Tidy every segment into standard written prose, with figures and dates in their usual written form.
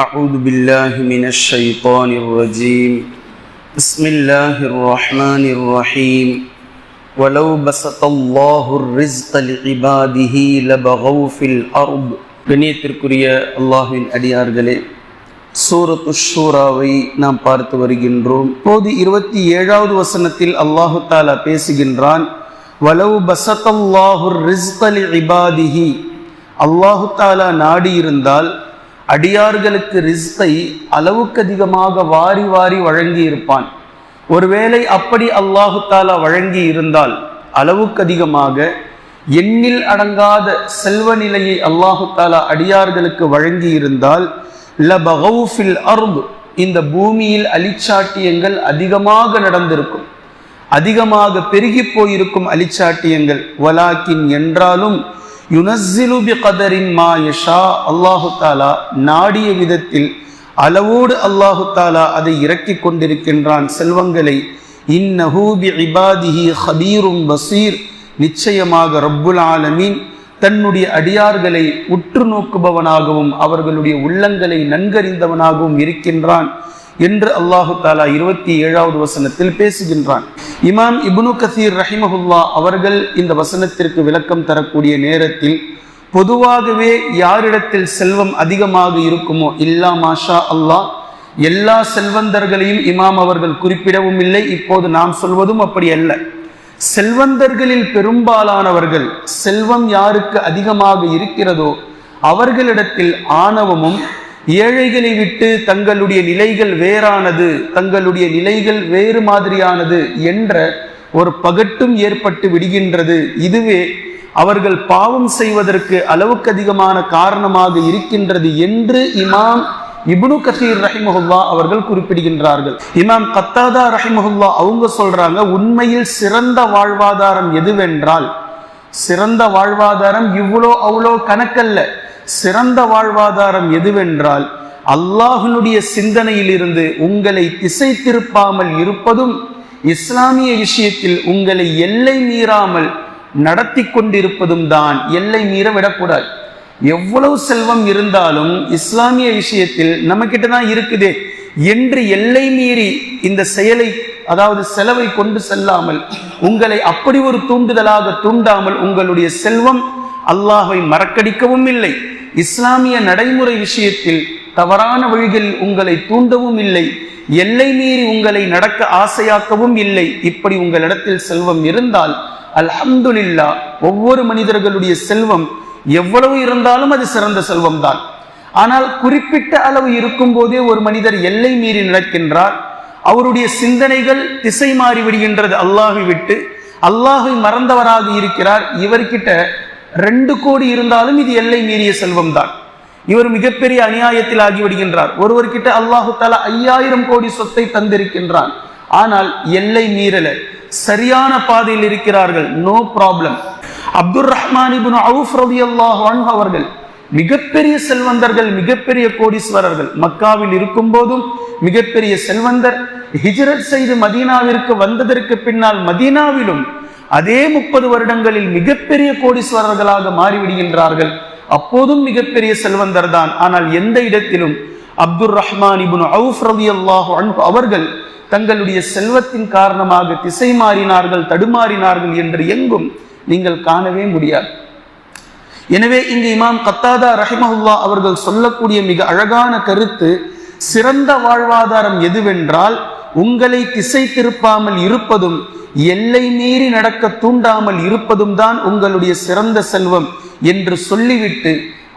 أعوذ بالله من الشيطان الرجيم بسم الله الرحمن الرحيم ولو بسط الله الرزق لعباده لبغوا في الأرض கண்ணியத்திற்குரிய அல்லாஹ்வின் அடியார்களே, சூரத்து ஷூராவை நாம் பார்த்து வருகின்றோம். இப்போது 27வது வசனத்தில் அல்லாஹு தஆலா பேசுகின்றான். வலவ் பஸத்தல்லாஹு ரிஸ்க லிஇபாதிஹி, அல்லாஹு தஆலா நாடி இருந்தால் அடியார்களுக்கு ரிஸ்கை அளவுக்கு அதிகமாக வாரி வாரி வழங்கி இருப்பான். ஒருவேளை அப்படி அல்லாஹு தஆலா வழங்கி இருந்தால், அளவுக்கு அதிகமாக எண்ணில் அடங்காத செல்வ நிலையை அல்லாஹு தஆலா அடியார்களுக்கு வழங்கி இருந்தால், லபகவ் ஃபில் அர்த், இந்த பூமியில் அலிச்சாட்டியங்கள் அதிகமாக நடந்திருக்கும், அதிகமாக பெருகி போயிருக்கும் அலிச்சாட்டியங்கள். வலாக்கின் என்றாலும் யுனஸ்ஸிலு பிகதரின் மா யஷா, அல்லாஹு தஆலா நாடிய விதத்தில் அளவோடு அல்லாஹு தஆலா அதை இறக்கி கொண்டிருக்கின்றான் செல்வங்களை. இன்னஹு பிஇபாதிஹி ஹபீரும் பஸீர், நிச்சயமாக ரப்புல் ஆலமீன் தன்னுடைய அடியார்களை உற்று நோக்குபவனாகவும் அவர்களுடைய உள்ளங்களை நன்கறிந்தவனாகவும் இருக்கின்றான் என்று அல்லாஹு தஆலா 27வது வசனத்தில் பேசுகின்றான். இமாம் இப்னு கஸீர் ரஹிமஹுல்லா அவர்கள் இந்த வசனத்திற்கு விளக்கம் தரக்கூடிய நேரத்தில், பொதுவாகவே யாரிடத்தில் செல்வம் அதிகமாக இருக்குமோ இல்லா மாஷா அல்லாஹ், எல்லா செல்வந்தர்களையும் இமாம் அவர்கள் குறிப்பிடவும் இல்லை, இப்போது நாம் சொல்வதும் அப்படி அல்ல. செல்வந்தர்களில் பெரும்பாலானவர்கள் செல்வம் யாருக்கு அதிகமாக இருக்கிறதோ அவர்களிடத்தில் ஆணவமும், ஏழைகளை விட்டு தங்களுடைய நிலைகள் வேறானது, தங்களுடைய நிலைகள் வேறு மாதிரியானது என்ற ஒரு பகட்டும் ஏற்பட்டு விடுகின்றது. இதுவே அவர்கள் பாவம் செய்வதற்கு அளவுக்கு அதிகமான காரணமாக இருக்கின்றது என்று இமாம் இப்னு கஸீர் ரஹிமஹுல்லா அவர்கள் குறிப்பிடுகின்றார்கள். இமாம் கத்தாதா ரஹிமஹுல்லா அவங்க சொல்றாங்க, உண்மையில் சிறந்த வாழ்வாதாரம் எதுவென்றால், சிறந்த வாழ்வாதாரம் இவ்வளோ அவ்வளோ கணக்கல்ல, சிறந்த வாழ்வாதாரம் எதுவென்றால் அல்லாஹ்வினுடைய சிந்தனையில் இருந்து உங்களை திசை திருப்பாமல் இருப்பதும், இஸ்லாமிய விஷயத்தில் உங்களை எல்லை மீறாமல் நடத்தி கொண்டிருப்பதும் தான். எல்லை மீற விடக்கூடாது. எவ்வளவு செல்வம் இருந்தாலும் இஸ்லாமிய விஷயத்தில் நம்ம கிட்ட தான் இருக்குதே என்று எல்லை மீறி இந்த செயலை, அதாவது செலவை கொண்டு செல்லாமல், உங்களை அப்படி ஒரு தூண்டுதலாக தூண்டாமல், உங்களுடைய செல்வம் அல்லாஹ்வை மறக்கடிக்கவும் இல்லை, இஸ்லாமிய நடைமுறை விஷயத்தில் தவறான வழிகளில் உங்களை தூண்டவும் இல்லை, எல்லை மீறி உங்களை நடக்க ஆசையாக்கவும் இல்லை. இப்படி உங்களிடத்தில் செல்வம் இருந்தால் அல்ஹம்துலில்லாஹ், ஒவ்வொரு மனிதர்களுடைய செல்வம் எவ்வளவு இருந்தாலும் அது சிறந்த செல்வம் தான். ஆனால் குறிப்பிட்ட அளவு இருக்கும் போதே ஒரு மனிதர் எல்லை மீறி நடக்கின்றார், அவருடைய சிந்தனைகள் திசை மாறி விடுகின்றது, அல்லாஹை விட்டு அல்லாஹை மறந்தவராக இருக்கிறார். இவர்கிட்ட 2 கோடி இருந்தாலும் இது எல்லை மீறிய செல்வம் தான். இவர் மிகப்பெரிய அநியாயத்தில் ஆகிவிடுகின்றார். ஒருவர்கிட்ட அல்லாஹு தஆலா 5000 கோடி சொத்தை தந்திருக்கின்றான், ஆனால் எல்லை மீறல, சரியான பாதையில் இருக்கிறார்கள், நோ ப்ராப்ளம். அப்துர் ரஹ்மான் இப்னு அவுஃப் ரலியல்லாஹு அன்ஹு அவர்கள் மிகப்பெரிய செல்வந்தர்கள், மிகப்பெரிய கோடீஸ்வரர்கள். மக்காவில் இருக்கும் போதும் மிகப்பெரிய செல்வந்தர். ஹிஜ்ரத் செய்து மதீனாவிற்கு வந்ததற்கு பின்னால் மதீனாவிலும் அதே 30 வருடங்களில் மிகப்பெரிய கோடீஸ்வரர்களாக மாறிவிடுகின்றார்கள். அப்போதும் மிகப்பெரிய செல்வந்தர் தான். ஆனால் எந்த இடத்திலும் அப்துர் ரஹ்மான் இப்னு அவுஃப் ரலியல்லாஹு அன்ஹு அவர்கள் தங்களுடைய செல்வத்தின் காரணமாக திசை மாறினார்கள், தடுமாறினார்கள் என்று எங்கும் நீங்கள் காணவே முடியாது. எனவே இங்கு இமாம் கத்தாதா ரஹிமஹுல்லா அவர்கள் சொல்லக்கூடிய மிக அழகான கருத்து, சிறந்த வாழ்வாதாரம் எதுவென்றால் உங்களை திசை திருப்பாமல் இருப்பதும், எல்லை மீறி நடக்க தூண்டாமல் இருப்பதும் தான் உங்களுடைய சிறந்த செல்வம் என்று சொல்லிவிட்டு,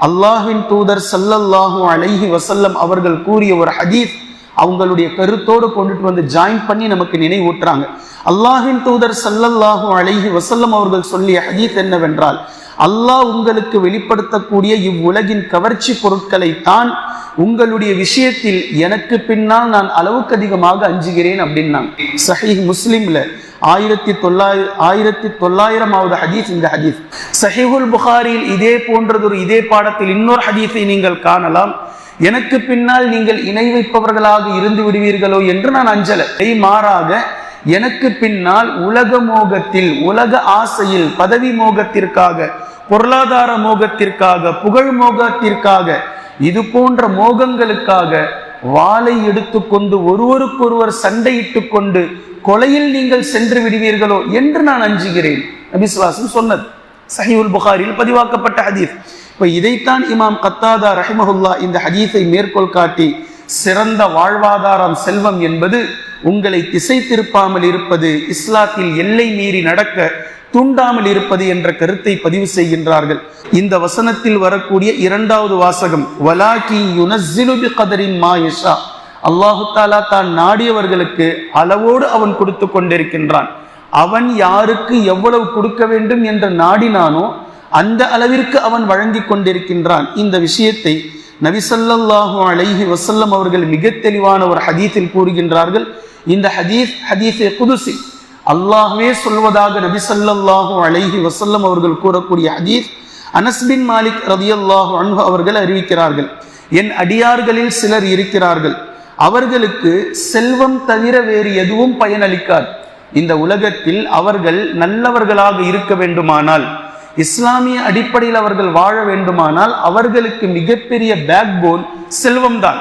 அல்லாஹ்வின் தூதர் ஸல்லல்லாஹு அலைஹி வஸல்லம் அவர்கள் கூறிய ஒரு ஹதீஸ் அவங்களுடைய கருத்தோடு கொண்டுட்டு வந்து ஜாயின் பண்ணி நமக்கு நினைவூட்டுறாங்க. அல்லாஹ்வின் தூதர் ஸல்லல்லாஹு அலைஹி வஸல்லம் அவர்கள் சொல்லிய ஹதீஸ் என்னவென்றால், அல்லாஹ் உங்களுக்கு வெளிப்படுத்தக்கூடிய இவ்வுலகின் கவர்ச்சி பொருட்களை தான் உங்களுடைய விஷயத்தில் எனக்கு பின்னால் நான் அளவுக்கு அதிகமாக அஞ்சுகிறேன் அப்படின்னாங்க. சஹீஹ் முஸ்லிம்ல 1900வது ஹதீஸ் இந்த ஹதீஸ். சஹீஹுல் புகாரியில் இதே போன்றதொரு இதே பாடத்தில் இன்னொரு ஹதீஸை நீங்கள் காணலாம். எனக்கு பின்னால் நீங்கள் இணை வைப்பவர்களாக இருந்து விடுவீர்களோ என்று நான் அஞ்சல, மாறாக எனக்கு பின்னால் உலக மோகத்தில், உலக ஆசையில், பதவி மோகத்திற்காக, பொருளாதார மோகத்திற்காக, புகழ் மோகத்திற்காக இது போன்ற மோகங்களுக்காக வாளை எடுத்துக்கொண்டு ஒருவருக்கொருவர் சண்டையிட்டு கொண்டு கொலையில் நீங்கள் சென்று விடுவீர்களோ என்று நான் அஞ்சுகிறேன். நபி ஸல்லல்லாஹு அலைஹி வஸல்லம் சொன்னது சஹீஹுல் புகாரியில் பதிவாக்கப்பட்ட ஹதீஸ். இப்போ இதைத்தான் இமாம் கத்தாதா ரஹிமஹுல்லா இந்த ஹதீஸை மேற்கோள் காட்டி சிறந்த வாழ்வாதாரம் செல்வம் என்பது உங்களை திசை திருப்பாமல் இருப்பது, இஸ்லாத்தில் எல்லை மீறி நடக்க தூண்டாமல் இருப்பது என்ற கருத்தை பதிவு செய்கின்றார்கள். இந்த வசனத்தில் வரக்கூடிய இரண்டாவது வாசகம் வலாகி யுனஸ்ஸிலு பிகதரின் மா யஷா, அல்லாஹு தஆலா தான் நாடியவர்களுக்கு அளவோடு அவன் கொடுத்து கொண்டிருக்கின்றான். அவன் யாருக்கு எவ்வளவு கொடுக்க வேண்டும் என்ற நாடினானோ அந்த அளவிற்கு அவன் வழங்கி கொண்டிருக்கின்றான். இந்த விஷயத்தை நபி ஸல்லல்லாஹு அலைஹி வஸல்லம் அவர்கள் மிக தெளிவான ஒரு ஹதீஸில் கூறுகின்றார்கள். இந்த ஹதீஸே குதுசி, அல்லாஹ்வே சொல்வதாக நபி ஸல்லல்லாஹு அலைஹி வஸல்லம் அவர்கள் கூறக்கூடிய ஹதீஸ். அனஸ் பின் மாலிக் ரலியல்லாஹு அன்ஹு அவர்கள் அறிவிக்கிறார்கள், என் அடியார்களில் சிலர் இருக்கிறார்கள், அவர்களுக்கு செல்வம் தவிர வேறு எதுவும் பயனளிக்காது. இந்த உலகத்தில் அவர்கள் நல்லவர்களாக இருக்க வேண்டுமானால், இஸ்லாமிய அடிப்படையில் அவர்கள் வாழ வேண்டுமானால் அவர்களுக்கு மிகப்பெரிய பேக்போன் செல்வம்தான்.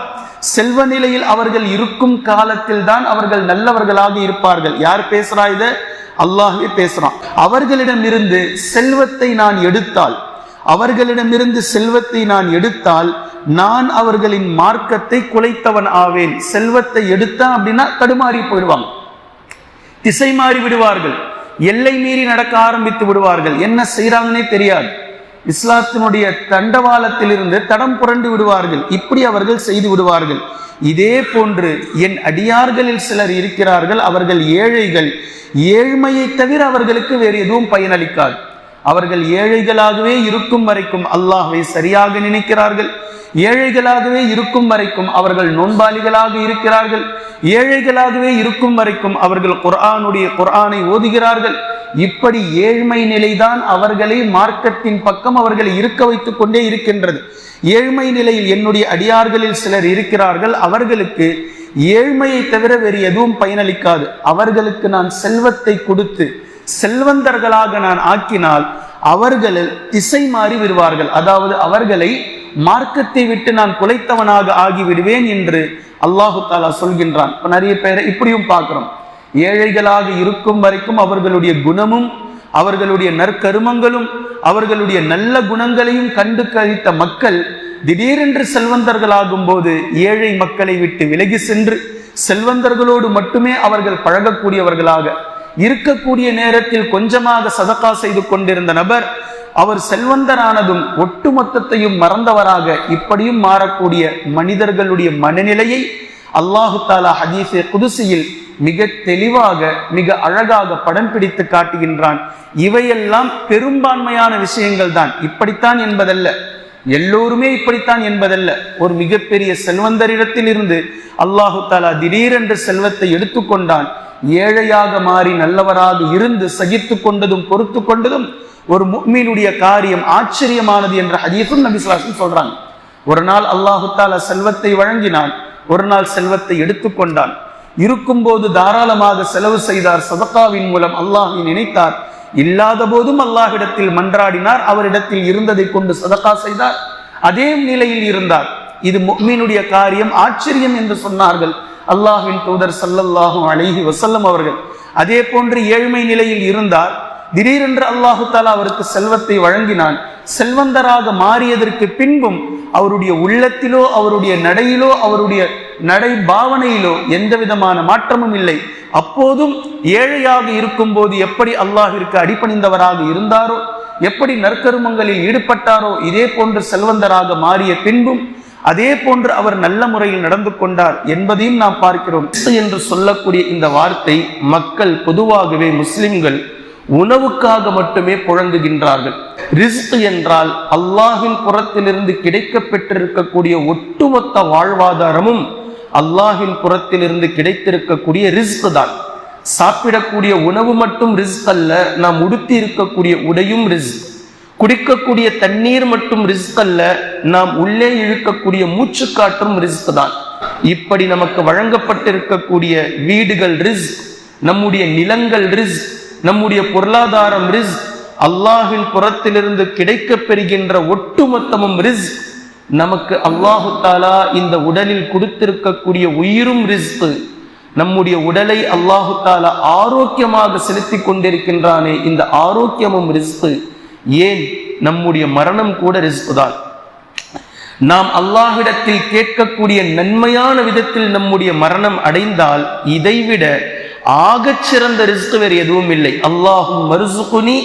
செல்வ நிலையில் அவர்கள் இருக்கும் காலத்தில் தான் அவர்கள் நல்லவர்களாக இருப்பார்கள். யார் பேசுறா? இத அல்லாஹ்வே பேசுறான். அவர்களிடமிருந்து செல்வத்தை நான் எடுத்தால் நான் அவர்களின் மார்க்கத்தை குலைத்தவன் ஆவேன். செல்வத்தை எடுத்தான் அப்படின்னா தடுமாறி போயிடுவாங்க, திசை மாறி விடுவார்கள், எல்லை மீறி நடக்க ஆரம்பித்து விடுவார்கள், என்ன செய்யறாங்கன்னே தெரியாது, இஸ்லாத்தினுடைய தண்டவாளத்திலிருந்து தடம் புரண்டு விடுவார்கள். இப்படி அவர்கள் செய்து விடுவார்கள். இதே போன்று என் அடியார்களில் சிலர் இருக்கிறார்கள், அவர்கள் ஏழைகள், ஏழ்மையை தவிர அவர்களுக்கு வேறு எதுவும் பயனளிக்காது. அவர்கள் ஏழைகளாகவே இருக்கும் வரைக்கும் அல்லாஹ்வை சரியாக நினைக்கிறார்கள், ஏழைகளாகவே இருக்கும் வரைக்கும் அவர்கள் நோன்பாளிகளாக இருக்கிறார்கள், ஏழைகளாகவே இருக்கும் வரைக்கும் அவர்கள் குர்ஆனை ஓதுகிறார்கள். இப்படி ஏழ்மை நிலைதான் அவர்களை மார்க்கத்தின் பக்கம் அவர்களை இருக்க வைத்துக் கொண்டே இருக்கின்றது. ஏழ்மை நிலையில் என்னுடைய அடியார்களில் சிலர் இருக்கிறார்கள், அவர்களுக்கு ஏழ்மையை தவிர வேறு எதுவும் பயனளிக்காது. அவர்களுக்கு நான் செல்வத்தை கொடுத்து செல்வந்தர்களாக நான் ஆக்கினால் அவர்கள் திசை மாறி விடுவார்கள், அதாவது அவர்களை மார்க்கத்தை விட்டு நான் குலைத்தவனாக ஆகிவிடுவேன் என்று அல்லாஹு தஆலா சொல்கின்றான். இப்ப நிறைய பேரை இப்படியும் பார்க்கிறோம், ஏழைகளாக இருக்கும் வரைக்கும் அவர்களுடைய குணமும் அவர்களுடைய நற்கருமங்களும் அவர்களுடைய நல்ல குணங்களையும் கண்டு கழித்த மக்கள் திடீரென்று செல்வந்தர்களாகும் போது ஏழை மக்களை விட்டு விலகி சென்று செல்வந்தர்களோடு மட்டுமே அவர்கள் பழகக்கூடியவர்களாக இருக்கக்கூடிய நேரத்தில் கொஞ்சமாக சதகா செய்து கொண்டிருந்த நபர் அவர் செல்வந்தரானதும் ஒட்டுமொத்தத்தையும் மறந்தவராக இப்படியும் மாறக்கூடிய மனிதர்களுடைய மனநிலையை அல்லாஹு தஆலா ஹதீஸே குதுசியில் மிக தெளிவாக மிக அழகாக படம் பிடித்து காட்டுகின்றான். இவையெல்லாம் பெரும்பான்மையான விஷயங்கள் தான், இப்படித்தான் என்பதல்ல, எல்லோருமே இப்படித்தான் என்பதல்ல. ஒரு மிகப்பெரிய செல்வந்தரிடத்தில் இருந்து அல்லாஹு தஆலா திடீரென்று செல்வத்தை எடுத்துக்கொண்டான். ஏழையாக மாறி நல்லவராக இருந்து சகித்து கொண்டதும் பொறுத்து கொண்டதும் ஒரு முஃமினுடைய காரியம் ஆச்சரியமானது என்ற ஹதீஸும் நபி ஸல்லல்லாஹு அலைஹி வஸல்லம் சொல்றாங்க. ஒரு நாள் அல்லாஹு தஆலா செல்வத்தை வழங்கினான், ஒரு நாள் செல்வத்தை எடுத்துக்கொண்டான். இருக்கும்போது தாராளமாக செலவு செய்தார், சதகாவின் மூலம் அல்லாஹ்வை நினைத்தார். இல்லாத போதும் அல்லாஹ்விடத்தில் மன்றாடினார், அவரிடத்தில் இருந்ததை கொண்டு சதகா செய்தார், அதே நிலையில் இருந்தார். இது முஃமினுடைய காரியம், ஆச்சரியம் என்று சொன்னார்கள் அல்லாஹ்வின் தூதர் ஸல்லல்லாஹு அலைஹி வஸல்லம் அவர்கள். அதே போன்று ஏழ்மை நிலையில் இருந்தார், திடீரென்று அல்லாஹு தஆலா அவருக்கு செல்வத்தை வழங்கினான். செல்வந்தராக மாறியதற்கு பின்பும் அவருடைய உள்ளத்திலோ அவருடைய நடையிலோ அவருடைய நடை பாவனையிலோ எந்த விதமான மாற்றமும் இல்லை. அப்போதும் ஏழையாக இருக்கும் போது எப்படி அல்லாஹ்விற்கு அடிபணிந்தவராக இருந்தாரோ, எப்படி நற்கருமங்களில் ஈடுபட்டாரோ, இதே போன்று செல்வந்தராக மாறிய பின்பும் அதே போன்று அவர் நல்ல முறையில் நடந்து கொண்டார் என்பதையும் நாம் பார்க்கிறோம். என்று சொல்லக்கூடிய இந்த வார்த்தை மக்கள் பொதுவாகவே முஸ்லிம்கள் உணவுக்காக மட்டுமே புழங்குகின்றார்கள். ரிஸ்க் என்றால் அல்லாஹ்வின் புறத்திலிருந்து கிடைக்க பெற்றிருக்கக்கூடிய ஒட்டுமொத்த வாழ்வாதாரமும் அல்லாஹ்வின் புறத்திலிருந்து கிடைத்திருக்கக்கூடிய ரிஸ்க் தான். சாப்பிடக்கூடிய உணவு மட்டும் ரிஸ்க் அல்ல, நாம் உடுத்தி இருக்கக்கூடிய உடையும் ரிஸ்க். குடிக்கக்கூடிய தண்ணீர் மட்டும் ரிஸ்க் அல்ல, நாம் உள்ளே இழுக்கக்கூடிய மூச்சுக்காற்றும் ரிஸ்க் தான். இப்படி நமக்கு வழங்கப்பட்டிருக்கக்கூடிய வீடுகள் ரிஸ்க், நம்முடைய நிலங்கள் ரிஸ்க், நம்முடைய பொருளாதாரம் ரிஸ்க், அல்லாஹ்வின் புறத்திலிருந்து கிடைக்க பெறுகின்ற ஒட்டுமொத்தமும் ரிஸ்க். நமக்கு அல்லாஹு தாலா இந்த உடலில் கொடுத்திருக்கக்கூடிய உயிரும் ரிஸ்க். நம்முடைய உடலை அல்லாஹு தாலா ஆரோக்கியமாக செலுத்தி கொண்டிருக்கின்றானே, இந்த ஆரோக்கியமும் ரிஸ்க். ஏன், நம்முடைய மரணம் கூட ரிஸ்க் தான். நாம் அல்லாஹ்விடத்தில் கேட்கக்கூடிய நன்மையான விதத்தில் நம்முடைய மரணம் அடைந்தால் இதைவிட ஆகச் சிறந்த ரிஸ்க் வேறு எதுவும் இல்லை. அல்லாஹும் மர்சுகுனி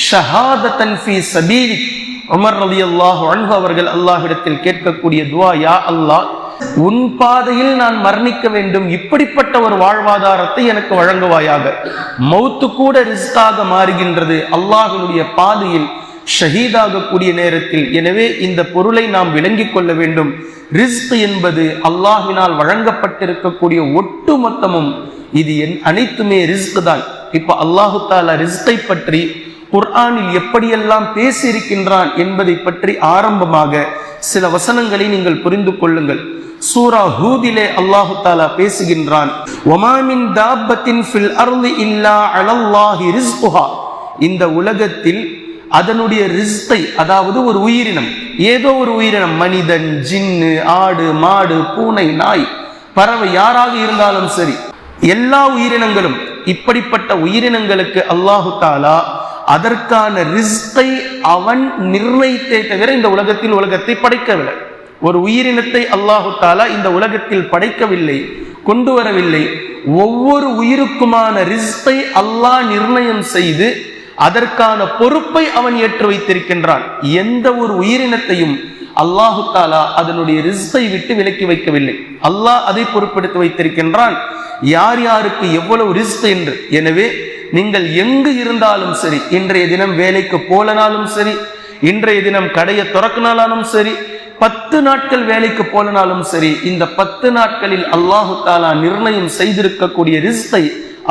ஷஹாதத்தன் ஃபீ சபீலிக். உமர் ரலியல்லாஹு அன்ஹு அவர்கள் அல்லாஹ்விடத்தில் கேட்கக்கூடிய துஆ, யா அல்லாஹ், உன் பாதையில் நான் மரணிக்க வேண்டும், இப்படிப்பட்ட ஒரு வாழ்வாதாரத்தை எனக்கு வழங்குவாயாக. மௌத்து கூட ரிஸ்காக மாறுகின்றது அல்லாஹ்வுடைய பாதையில் ஷஹீதாக கூடிய நேரத்தில். எனவே இந்த பொருளை நாம் விளங்கிக் கொள்ள வேண்டும். ரிஸ்க் என்பது அல்லாஹ்வினால் வழங்கப்பட்டிருக்கக்கூடிய ஒட்டு மொத்தமும் இது அனைத்துமே ரிஸ்க் தான். இப்ப அல்லாஹு தாலா ரிஸ்கை பற்றி குர்ஆனில் எப்படியெல்லாம் பேசியிருக்கின்றான் என்பதை பற்றி ஆரம்பமாக சில வசனங்களை நீங்கள் புரிந்து கொள்ளுங்கள். சூரா ஹூதிலே அல்லாஹு தாலா பேசுகின்றான், வமா மின் தாப்பத்தின் ஃபில் அர்லி இல்லா அலல்லாஹி ரிஸ்குஹா. இந்த உலகத்தில் அதனுடைய ரிஸ்கை, அதாவது ஒரு உயிரினம், ஏதோ ஒரு உயிரினம், மனிதன், ஜின்னு, ஆடு, மாடு, பூனை, நாய், பறவை, யாராக இருந்தாலும் சரி, எல்லா உயிரினங்களும், இப்படிப்பட்ட உயிரினங்களுக்கு அல்லாஹு தாலா அதற்கான ரிஸ்கை அவன் நிர்ணயித்தே தவிர இந்த உலகத்தை படைக்கவில்லை. ஒரு உயிரினத்தை அல்லாஹு தாலா இந்த உலகத்தில் படைக்கவில்லை, கொண்டு வரவில்லை. ஒவ்வொரு உயிருக்குமான ரிஸ்கை அல்லாஹ் நிர்ணயம் செய்து அதற்கான பொறுப்பை அவன் ஏற்று வைத்திருக்கின்றான். எந்த ஒரு உயிரினத்தையும் அல்லாஹு தாலா அதனுடைய ரிஸ்கை விட்டு விலக்கி வைக்கவில்லை. அல்லாஹ் அதை பொறுப்பெடுத்து வைத்திருக்கின்றான், யார் யாருக்கு எவ்வளவு ரிஸ்க் என்று. எனவே நீங்கள் எங்கு இருந்தாலும் சரி, இன்றைய தினம் வேலைக்கு போலனாலும் சரி, இன்றைய தினம் கடையை திறக்கினாலும் சரி, 10 நாட்கள் வேலைக்கு போலனாலும் சரி, இந்த 10 நாட்களில் அல்லாஹு தாலா நிர்ணயம் செய்திருக்கக்கூடிய ரிஸ்கை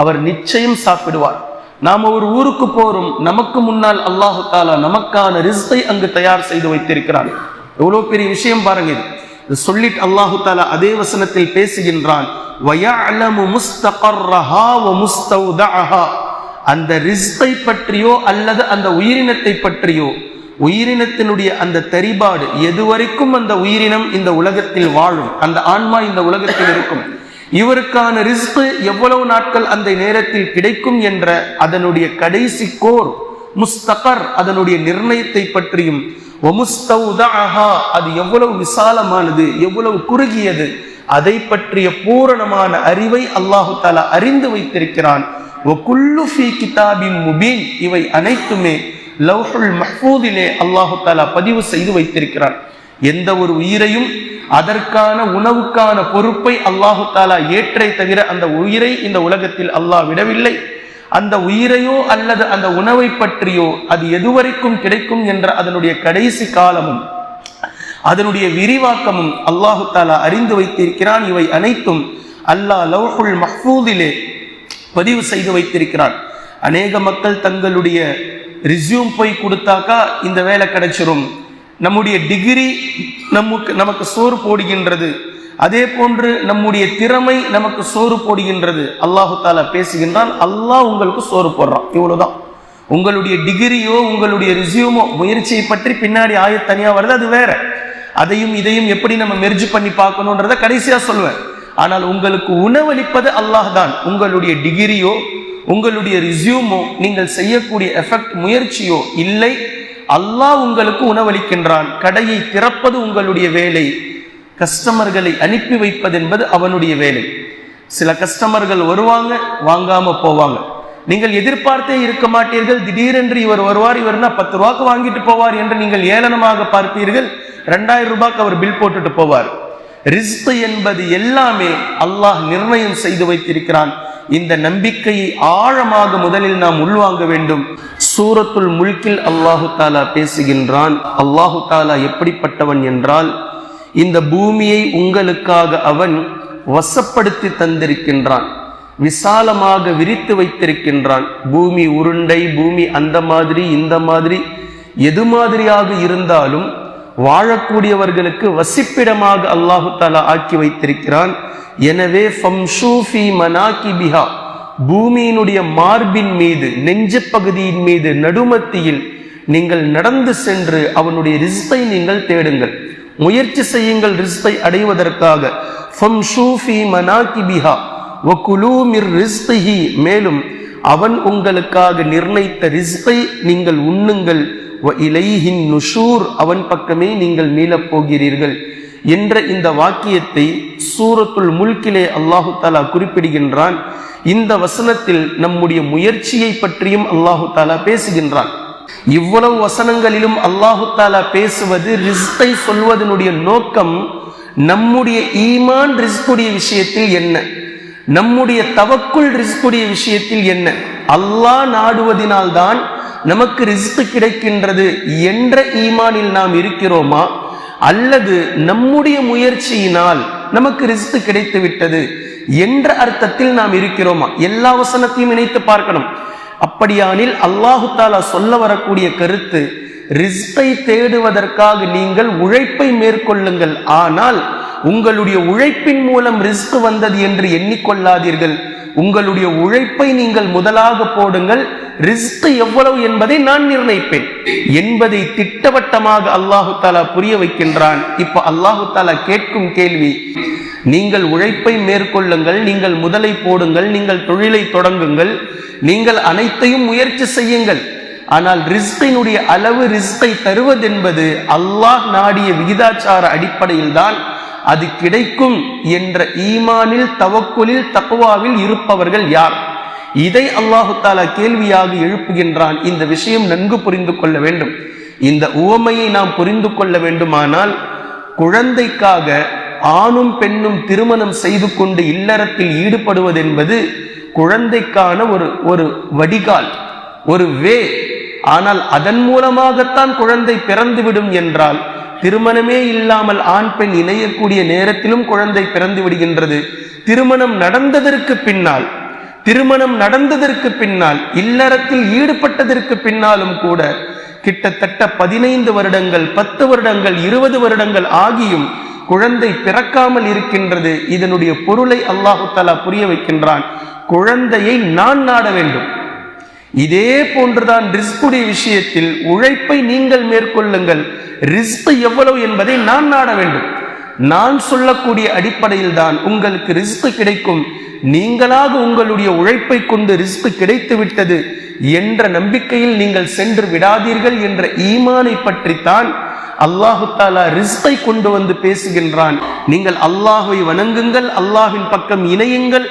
அவர் நிச்சயம் சாப்பிடுவார். நாம் ஒரு ஊருக்கு போறோம், நமக்கு முன்னால் அல்லாஹு தாலா நமக்கான ரிஸ்கை அங்கு தயார் செய்து வைத்திருக்கிறான். எவ்வளவு பெரிய விஷயம் பாருங்க. இது சொல்லிட்டு அல்லாஹு தாலா அதே வசனத்தில் பேசுகின்றான், வயஅலமு முஸ்தகர்ரஹா வ முஸ்தௌதஅஹா. அந்த ரிஸ்கை பற்றியோ அல்லது அந்த உயிரினத்தை பற்றியோ, உயிரினத்தினுடைய அந்த தரிபாடு, எதுவரைக்கும் அந்த உயிரினம் இந்த உலகத்தில் வாழும், அந்த ஆன்மா இந்த உலகத்தில் இருக்கும், இவருக்கான ரிஸ்க் எவ்வளவு நாட்கள் அந்த நேரத்தில் கிடைக்கும் என்ற அதனுடைய கடைசி கோர் முஸ்தகர், அதனுடைய நிர்ணயத்தை பற்றியும், அது எவ்வளவு விசாலமானது, எவ்வளவு குறுகியது, அதை பற்றிய பூரணமான அறிவை அல்லாஹு தஆலா அறிந்து வைத்திருக்கிறான். இவை அனைத்துமே லவ்ஹுல் மஹ்ஃபூதிலே அல்லாஹு தஆலா பதிவு செய்து வைத்திருக்கிறான். எந்த ஒரு உயிரையும் அதற்கான உணவுக்கான பொறுப்பை அல்லாஹு தஆலா ஏற்றே தவிர அந்த உயிரை இந்த உலகத்தில் அல்லாஹ் விடவில்லை. அந்த உயிரையோ அல்லது அந்த உணவை பற்றியோ அது எதுவரைக்கும் கிடைக்கும் என்ற அதனுடைய கடைசி காலமும் அதனுடைய விரிவாக்கமும் அல்லாஹு தஆலா அறிந்து வைத்திருக்கிறான். இவை அனைத்தும் அல்லாஹ் லவ்ஹுல் மஹ்ஃபூதிலே பதிவு செய்து வைத்திருக்கிறான். அநேக மக்கள் தங்களுடைய ரிஸ்யூம் போய் கொடுத்தாக்கா இந்த வேலை கிடைச்சிரும், நம்முடைய டிகிரி நமக்கு சோறு போடுகின்றது, அதே போன்று நம்முடைய திறமை நமக்கு சோறு போடுகின்றது. அல்லாஹு தஆலா பேசுகின்றான், அல்லாஹ் உங்களுக்கு சோறு போடுறான், இவ்வளவுதான். உங்களுடைய டிகிரியோ உங்களுடைய ரிஸ்யூமோ முயற்சியை பற்றி பின்னாடி தனியா வருது, அது வேற. அதையும் இதையும் எப்படி நம்ம மெர்ஜ் பண்ணி பார்க்கணும்ன்றத கடைசியா சொல்லுவேன். ஆனால் உங்களுக்கு உணவளிப்பது அல்லாஹ் தான். உங்களுடைய டிகிரியோ உங்களுடைய ரிஸ்யூமோ நீங்கள் செய்யக்கூடிய எஃபெக்ட் முயற்சியோ இல்லை, அல்லாஹ் உங்களுக்கு உணவளிக்கின்றான். கடையை திறப்பது உங்களுடைய வேலை, கஸ்டமர்களை அனுப்பி வைப்பது என்பது அவனுடைய வேலை. சில கஸ்டமர்கள் வருவாங்க, வாங்காம போவாங்க. நீங்கள் எதிர்பார்த்தே இருக்க மாட்டீர்கள், திடீரென்று இவர் வருவார், இவர்னா 10 ரூபாய்க்கு வாங்கிட்டு போவார் என்று நீங்கள் ஏளனமாக பார்ப்பீர்கள். 2000 ரூபாய்க்கு அவர் பில் போட்டுட்டு போவார். ரிஸ்க் என்பது எல்லாமே அல்லாஹ் நிர்ணயம் செய்து வைத்திருக்கிறான். இந்த நம்பிக்கையை ஆழமாக முதலில் நாம் உள்வாங்க வேண்டும். சூரத்துல் முல்கில் அல்லாஹு தாலா பேசுகின்றான். அல்லாஹு தாலா எப்படிப்பட்டவன் என்றால், இந்த பூமியை உங்களுக்காக அவன் வசப்படுத்தி தந்திருக்கின்றான், விசாலமாக விரித்து வைத்திருக்கின்றான். பூமி உருண்டை, பூமி அந்த மாதிரி இந்த மாதிரி எது மாதிரியாக இருந்தாலும் வாழக்கூடியவர்களுக்கு வசிப்பிடமாக அல்லாஹு தஆலா ஆக்கி வைத்திருக்கிறான். எனவே ஃபம்ஷூ ஃபீ மனாகிபிஹா, பூமியினுடைய மார்பின் மீது, நெஞ்சு பகுதியின் மீது, நடுமத்தியில் நீங்கள் நடந்து சென்று அவனுடைய ரிஸ்கை நீங்கள் தேடுங்கள். முயற்சி செய்யுங்கள் ரிஸ்கை அடைவதற்காக. ஃபம்ஷூ ஃபீ மனாகிபிஹா வகுலூ மிர் ரிஸ்கிஹி, மேலும் அவன் உங்களுக்காக நிர்ணயித்த ரிஸ்கை நீங்கள் உண்ணுங்கள். வ இலைஹின் நுஷூர், அவன் பக்கமே நீங்கள் மீளப் போகிறீர்கள் என்ற இந்த வாக்கியத்தை சூரத்துல் முல்கிலே அல்லாஹு தாலா குறிப்பிடுகின்றான். இந்த வசனத்தில் நம்முடைய முயற்சியை பற்றியும் அல்லாஹு தாலா பேசுகின்றான். இவ்வளவு வசனங்களிலும் அல்லாஹு தாலா பேசுவது ரிஸ்கை சொல்வதனுடைய நோக்கம் நம்முடைய ஈமான் ரிஸ்குடைய விஷயத்தில் என்ன, நம்முடைய தவக்குல் ரிஸ்குடைய விஷயத்தில் என்ன, அல்லாஹ் நாடுவதினால்தான் நமக்கு ரிஸ்க் கிடைக்கின்றது என்ற ஈமானில் நாம் இருக்கிறோமா, அல்லது நம்முடைய முயற்சியினால் நமக்கு ரிஸ்க் கிடைத்து விட்டது என்ற அர்த்தத்தில் நாம் இருக்கிறோமா? எல்லா வசனத்தையும் இணைத்து பார்க்கணும். அப்படியானில் அல்லாஹு தாலா சொல்ல வரக்கூடிய கருத்து, ரிஸ்கை தேடுவதற்காக நீங்கள் உழைப்பை மேற்கொள்ளுங்கள், ஆனால் உங்களுடைய உழைப்பின் மூலம் ரிஸ்க் வந்தது என்று எண்ணிக்கொள்ளாதீர்கள். உங்களுடைய உழைப்பை நீங்கள் முதலாக போடுங்கள், ரிஸ்க் எவ்வளவு என்பதை நான் நிர்ணயிப்பேன் என்பதை திட்டவட்டமாக அல்லாஹு தாலா புரிய வைக்கின்றான். இப்ப அல்லாஹு தாலா கேட்கும் கேள்வி, நீங்கள் உழைப்பை மேற்கொள்ளுங்கள், நீங்கள் முதலை போடுங்கள், நீங்கள் தொழிலை தொடங்குங்கள், நீங்கள் அனைத்தையும் முயற்சி செய்யுங்கள், ஆனால் ரிஸ்கினுடைய அளவு, ரிஸ்கை தருவதென்பது அல்லாஹ் நாடிய விகிதாச்சார அடிப்படையில் தான் அது கிடைக்கும் என்ற ஈமானில், தவக்குலில், தக்வாவில் இருப்பவர்கள் யார்? இதை அல்லாஹு தாலா கேள்வியாக எழுப்புகின்றான். இந்த விஷயம் நன்கு புரிந்து கொள்ள வேண்டும். இந்த உவமையை நாம் புரிந்து கொள்ள வேண்டுமானால், குழந்தைக்காக ஆணும் பெண்ணும் திருமணம் செய்து கொண்டு இல்லறத்தில் ஈடுபடுவதென்பது குழந்தைக்கான ஒரு வடிகால், ஒரு வே. ஆனால் அதன் மூலமாகத்தான் குழந்தை பிறந்துவிடும் என்றால், திருமணமே இல்லாமல் ஆண் பெண் இணையக்கூடிய நேரத்திலும் குழந்தை பிறந்து விடுகின்றது. திருமணம் நடந்ததற்கு பின்னால் இல்லறத்தில் ஈடுபட்டதற்கு பின்னாலும் கூட கிட்டத்தட்ட 15 வருடங்கள், 10 வருடங்கள், 20 வருடங்கள் ஆகியும் குழந்தை பிறக்காமல் இருக்கின்றது. இதனுடைய பொருளை அல்லாஹு தஆலா புரிய வைக்கின்றான். குழந்தையை நான் நாட வேண்டும். இதே போன்றுதான் ரிஸ்குடைய விஷயத்தில் உழைப்பை நீங்கள் மேற்கொள்ளுங்கள், ரிஸ்க் எவ்வளவு என்பதை நான் நாட வேண்டும். நான் சொல்லக்கூடிய அடிப்படையில் தான் உங்களுக்கு ரிஸ்க் கிடைக்கும். நீங்களாக உங்களுடைய உழைப்பை கொண்டு ரிஸ்க் கிடைத்து விட்டது என்ற நம்பிக்கையில் நீங்கள் சென்று விடாதீர்கள் என்ற ஈமானை பற்றித்தான் அல்லாஹு தஆலா ரிஸ்கை கொண்டு வந்து பேசுகின்றான். நீங்கள் அல்லாஹ்வை வணங்குங்கள், அல்லாஹ்வின் பக்கம் இணையுங்கள்,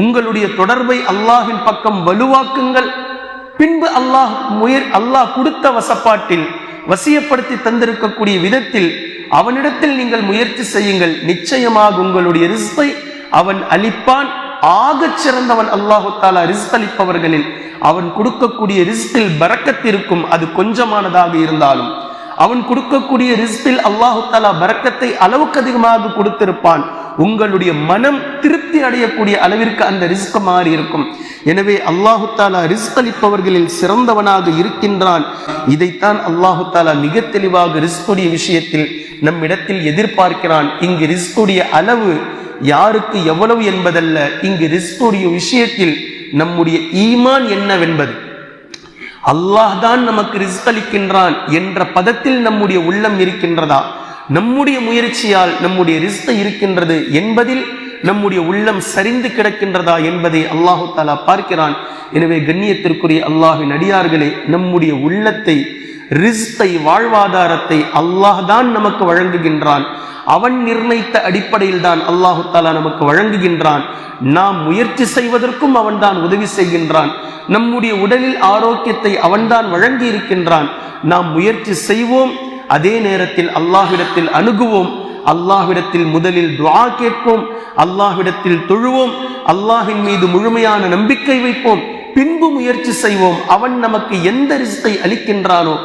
உங்களுடைய தொடர்பை அல்லாஹ்வின் பக்கம் வலுவாக்குங்கள். பின்பு அல்லாஹ் கொடுத்த வசப்பாட்டில் வசியப்படுத்தி தந்திருக்கக்கூடிய விதத்தில் அவனிடத்தில் நீங்கள் முயற்சி செய்யுங்கள். நிச்சயமாக உங்களுடைய ரிஸ்கை அவன் அளிப்பான். ஆகச் சிறந்தவன் அல்லாஹு தஆலா ரிஸ்க் அளிப்பவர்களில். அவன் கொடுக்கக்கூடிய ரிஸ்கில் பரக்கத் இருக்கும். அது கொஞ்சமானதாக இருந்தாலும் அவன் கொடுக்கக்கூடிய ரிஸ்கில் அல்லாஹு தஆலா பரக்கத்தை அளவுக்கு அதிகமாக கொடுத்திருப்பான். உங்களுடைய மனம் திருப்தி அடையக்கூடிய அளவிற்கு அந்த ரிஸ்க் மாறி இருக்கும். எனவே அல்லாஹு தஆலா ரிஸ்க் அளிப்பவர்களில் சிறந்தவனாக இருக்கின்றான். இதைத்தான் அல்லாஹு தஆலா மிக தெளிவாக ரிஸ்குடைய விஷயத்தில் நம்மிடத்தில் எதிர்பார்க்கிறான். இங்கு ரிஸ்குடைய அளவு யாருக்கு எவ்வளவு என்பதல்ல, இங்கு ரிஸ்குடைய விஷயத்தில் நம்முடைய ஈமான் என்னவென்பது, அல்லாஹ் தான் நமக்கு ரிஸ்க் அளிக்கின்றான் என்ற பதத்தில் நம்முடைய உள்ளம் இருக்கின்றதா, நம்முடைய முயற்சியால் நம்முடைய ரிஸ்க் இருக்கின்றது என்பதில் நம்முடைய உள்ளம் சரிந்து கிடக்கின்றதா என்பதை அல்லாஹு தஆலா பார்க்கிறான். எனவே கண்ணியத்திற்குரிய அல்லாஹ்வின் அடியார்களே, நம்முடைய உள்ளத்தை, ரிஸ்கை, வாழ்வாதாரத்தை அல்லாஹ் தான் நமக்கு வழங்குகின்றான். அவன் நிர்ணயித்த அடிப்படையில் தான் அல்லாஹு தஆலா நமக்கு வழங்குகின்றான். நாம் முயற்சி செய்வதற்கும் அவன் தான் உதவி செய்கின்றான். நம்முடைய உடலில் ஆரோக்கியத்தை அவன்தான் வழங்கி இருக்கின்றான். நாம் முயற்சி செய்வோம், அதே நேரத்தில் அல்லாஹ்விடத்தில் அணுகுவோம், அல்லாஹ்விடத்தில் முதலில் துஆ கேட்போம், அல்லாஹ்விடத்தில் தொழுவோம், அல்லாஹ்வின் மீது முழுமையான நம்பிக்கை வைப்போம், பின்பு முயற்சி செய்வோம். அவன் நமக்கு எந்த ரிஸ்கை அளிக்கின்றானோ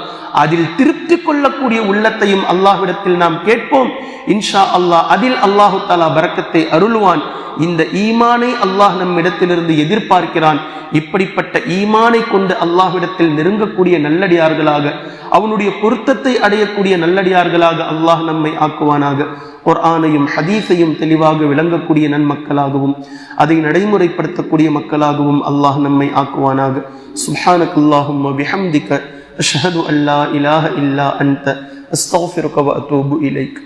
அதில் திருப்தி கொள்ளக்கூடிய உள்ளத்தையும் அல்லாஹ்விடத்தில் நாம் கேட்போம். இன்ஷா அல்லாஹ் அதில் அல்லாஹு தஆலா பரக்கத்தை அருள்வான். இந்த ஈமானை அல்லாஹ் நம்மிடத்திலிருந்து எதிர்பார்க்கிறான். இப்படிப்பட்ட ஈமானை கொண்டு அல்லாஹ்விடத்தில் நெருங்கக்கூடிய நல்லடியார்களாக, அவனுடைய பொருத்தத்தை அடையக்கூடிய நல்லடியார்களாக அல்லாஹ் நம்மை ஆக்குவானாக. குர்ஆனையும் ஹதீஸையும் தெளிவாக விளங்கக்கூடிய நன்மக்களாகவும் அதை நடைமுறைப்படுத்தக்கூடிய மக்களாகவும் அல்லாஹ் நம்மை ஆக்குவானாக. சுப்ஹானக்கல்லாஹும்ம பிஹம்திக அஷ்ஹது அல்லா இலாஹ இல்லா அன்த அஸ்தக்ஃபிருக வ அத்தூபு இலைக்.